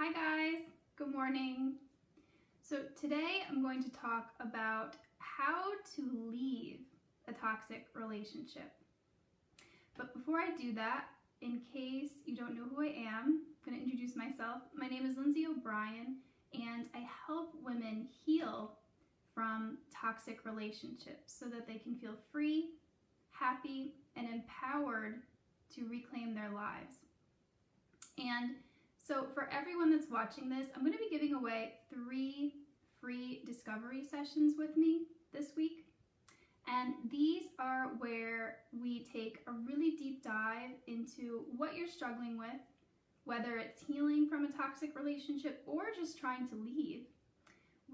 Hi guys, good morning. So today I'm going to talk about how to leave a toxic relationship. But before I do that, in case you don't know who I am, I'm going to introduce myself. My name is Lindsay O'Brien, and I help women heal from toxic relationships so that they can feel free, happy, and empowered to reclaim their lives. And so for everyone that's watching this, I'm going to be giving away 3 free discovery sessions with me this week. And these are where we take a really deep dive into what you're struggling with, whether it's healing from a toxic relationship or just trying to leave.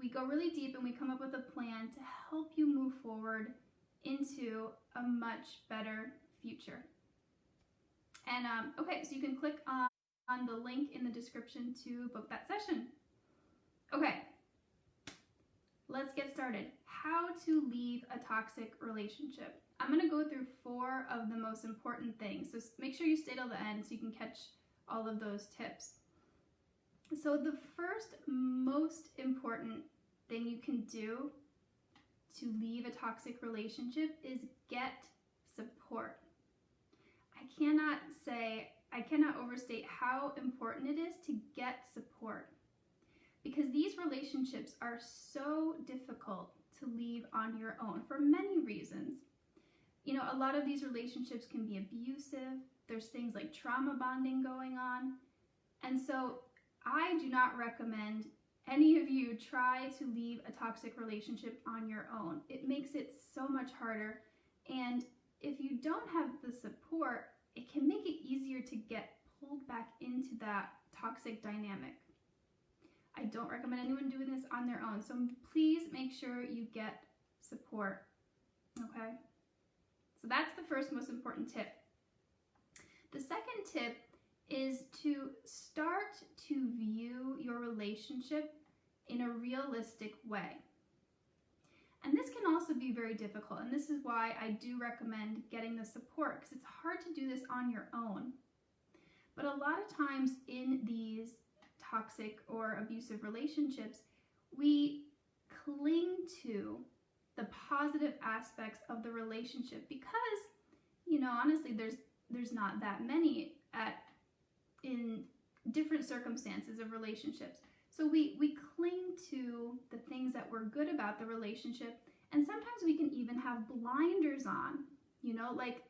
We go really deep and we come up with a plan to help you move forward into a much better future. And okay, so you can click on the link in the description to book that session. Okay, let's get started. How to leave a toxic relationship. I'm going to go through 4 of the most important things, so make sure you stay till the end so you can catch all of those tips. So the first most important thing you can do to leave a toxic relationship is get support. I cannot overstate how important it is to get support, because these relationships are so difficult to leave on your own for many reasons. You know, a lot of these relationships can be abusive. There's things like trauma bonding going on. And so I do not recommend any of you try to leave a toxic relationship on your own. It makes it so much harder. And if you don't have the support, it can make it easier to get pulled back into that toxic dynamic. I don't recommend anyone doing this on their own, so please make sure you get support, okay? So that's the first most important tip. The second tip is to start to view your relationship in a realistic way. And this can also be very difficult, and this is why I do recommend getting the support, because it's hard to do this on your own. But a lot of times in these toxic or abusive relationships, we cling to the positive aspects of the relationship because, you know, honestly, there's not that many in different circumstances of relationships. So we cling to the things that were good about the relationship, and sometimes we can even have blinders on, you know, like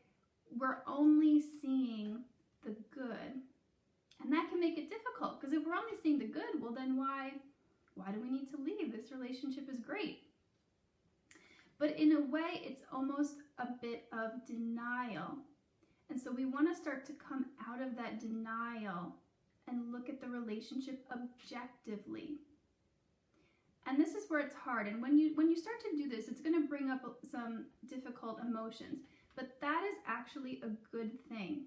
we're only seeing the good. And that can make it difficult, because if we're only seeing the good, well then why do we need to leave? This relationship is great. But in a way, it's almost a bit of denial. And so we want to start to come out of that denial and look at the relationship objectively. And this is where it's hard. And when you start to do this, it's going to bring up some difficult emotions. But that is actually a good thing.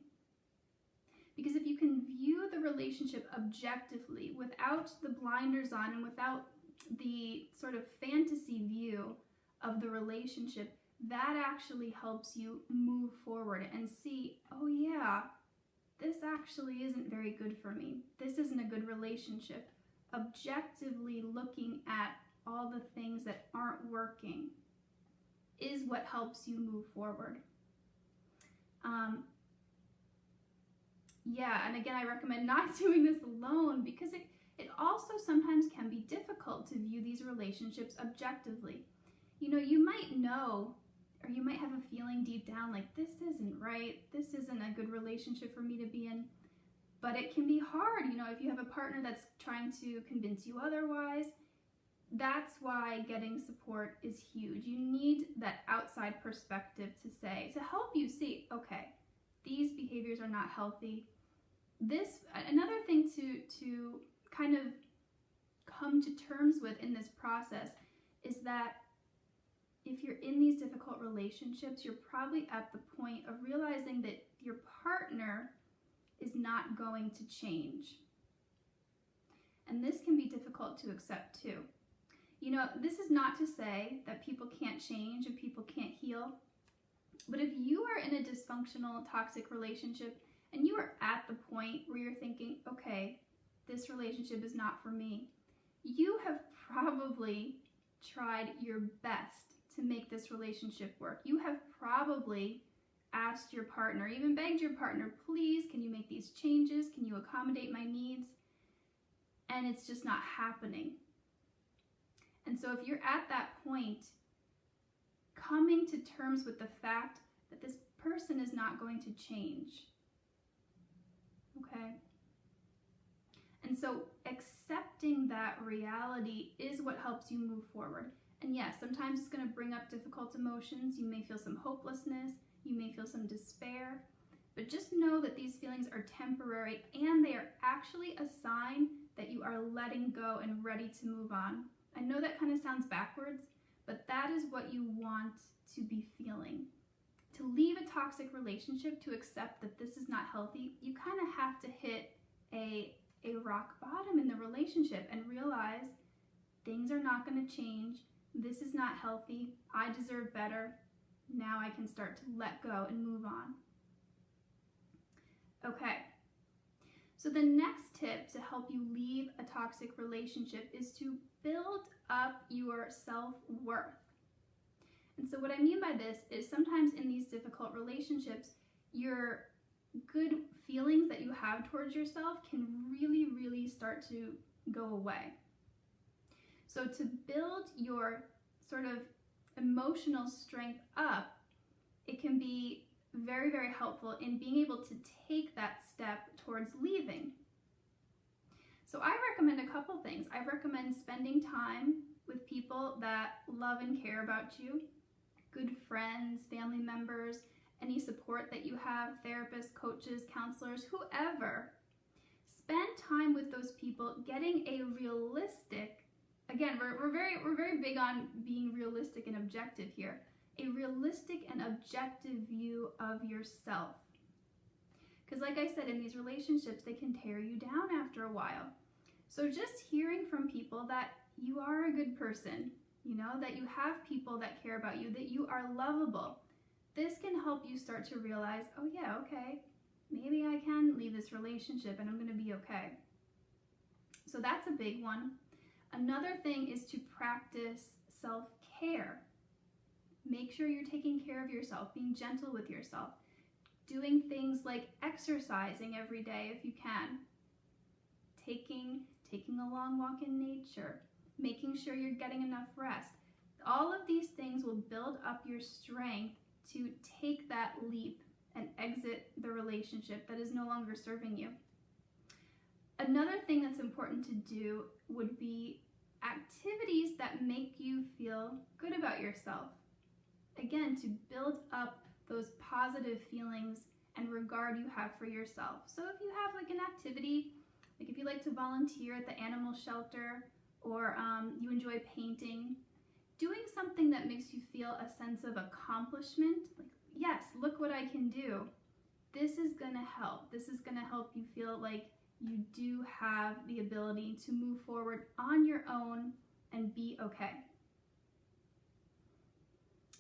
Because if you can view the relationship objectively without the blinders on and without the sort of fantasy view of the relationship, that actually helps you move forward and see, oh yeah, this actually isn't very good for me. This isn't a good relationship. Objectively looking at all the things that aren't working is what helps you move forward. And again, I recommend not doing this alone, because it also sometimes can be difficult to view these relationships objectively. You know, you might know, or you might have a feeling deep down like, this isn't right, this isn't a good relationship for me to be in, but it can be hard, you know, if you have a partner that's trying to convince you otherwise. That's why getting support is huge. You need that outside perspective to help you see, okay, these behaviors are not healthy. Another thing to kind of come to terms with in this process is that if you're in these difficult relationships, you're probably at the point of realizing that your partner is not going to change. And this can be difficult to accept too. You know, this is not to say that people can't change and people can't heal. But if you are in a dysfunctional, toxic relationship and you are at the point where you're thinking, okay, this relationship is not for me, you have probably tried your best to make this relationship work. You have probably asked your partner, even begged your partner, please, can you make these changes? Can you accommodate my needs? And it's just not happening. And so if you're at that point, coming to terms with the fact that this person is not going to change. Okay? And so accepting that reality is what helps you move forward. And yes, sometimes it's going to bring up difficult emotions. You may feel some hopelessness. You may feel some despair. But just know that these feelings are temporary and they are actually a sign that you are letting go and ready to move on. I know that kind of sounds backwards, but that is what you want to be feeling. To leave a toxic relationship, to accept that this is not healthy, you kind of have to hit a rock bottom in the relationship and realize things are not going to change. This is not healthy. I deserve better. Now I can start to let go and move on. Okay. So the next tip to help you leave a toxic relationship is to build up your self-worth. And so what I mean by this is sometimes in these difficult relationships, your good feelings that you have towards yourself can really, really start to go away. So to build your sort of emotional strength up, it can be very, very helpful in being able to take that step towards leaving. So I recommend a couple things. I recommend spending time with people that love and care about you, good friends, family members, any support that you have, therapists, coaches, counselors, whoever. Spend time with those people, getting a realistic, again, we're very big on being realistic and objective here, a realistic and objective view of yourself. Because like I said, in these relationships, they can tear you down after a while. So just hearing from people that you are a good person, you know, that you have people that care about you, that you are lovable, this can help you start to realize, oh yeah, okay, maybe I can leave this relationship and I'm going to be okay. So that's a big one. Another thing is to practice self-care. Make sure you're taking care of yourself, being gentle with yourself, doing things like exercising every day if you can, taking a long walk in nature, making sure you're getting enough rest. All of these things will build up your strength to take that leap and exit the relationship that is no longer serving you. Another thing that's important to do would be activities that make you feel good about yourself. Again, to build up those positive feelings and regard you have for yourself. So if you have like an activity, like if you like to volunteer at the animal shelter, or you enjoy painting, doing something that makes you feel a sense of accomplishment, like, yes, look what I can do. This is gonna help. This is gonna help you feel like you do have the ability to move forward on your own and be okay.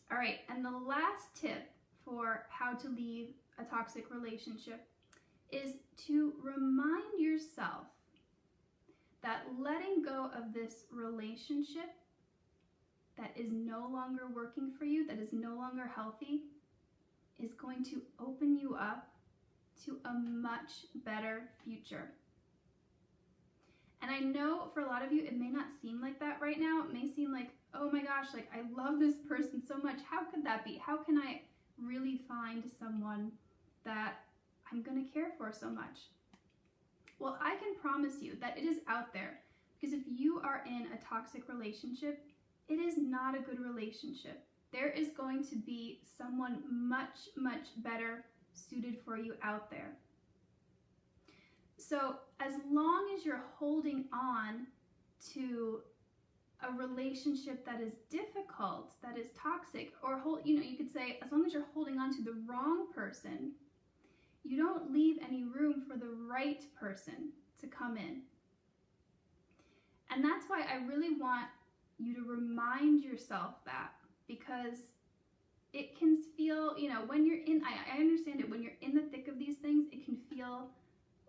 All right, and the last tip for how to leave a toxic relationship is to remind yourself that letting go of this relationship that is no longer working for you, that is no longer healthy, is going to open you up to a much better future. And I know for a lot of you, it may not seem like that right now. It may seem like, oh my gosh, like I love this person so much. How could that be? How can I really find someone that I'm going to care for so much? Well, I can promise you that it is out there, because if you are in a toxic relationship, it is not a good relationship. There is going to be someone much, much better suited for you out there. So as long as you're holding on to a relationship that is difficult, that is toxic, or you could say as long as you're holding on to the wrong person, you don't leave any room for the right person to come in. And that's why I really want you to remind yourself that, because it can feel, when you're in, I understand it, when you're in the thick of these things, it can feel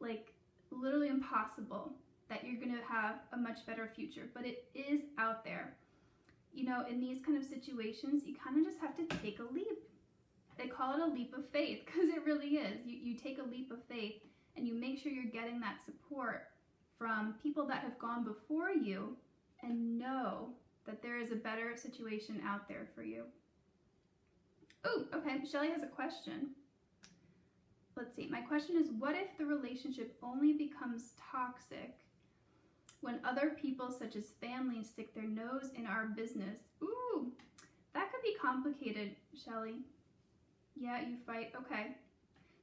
like literally impossible that you're going to have a much better future, but it is out there. You know, in these kind of situations, you kind of just have to take a leap. They call it a leap of faith because it really is. You take a leap of faith and you make sure you're getting that support from people that have gone before you and know that there is a better situation out there for you. Oh, okay. Shelly has a question. Let's see. My question is, what if the relationship only becomes toxic when other people, such as family, stick their nose in our business? Ooh, that could be complicated, Shelly. Yeah, you fight. Okay.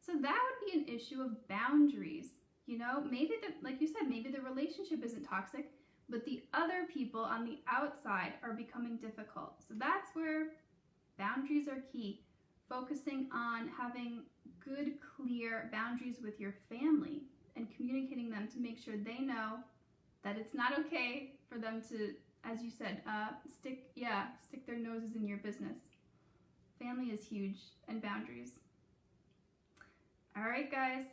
So that would be an issue of boundaries. You know, maybe like you said, maybe the relationship isn't toxic, but the other people on the outside are becoming difficult. So that's where boundaries are key. Focusing on having good, clear boundaries with your family and communicating them to make sure they know that it's not okay for them to, as you said, stick their noses in your business. Family is huge, and boundaries. All right, guys.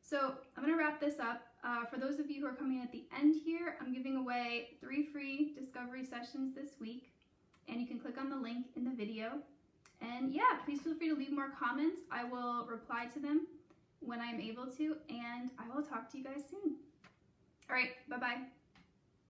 So I'm going to wrap this up. For those of you who are coming at the end here, I'm giving away 3 free discovery sessions this week, and you can click on the link in the video. And yeah, please feel free to leave more comments. I will reply to them when I'm able to, and I will talk to you guys soon. All right, bye-bye.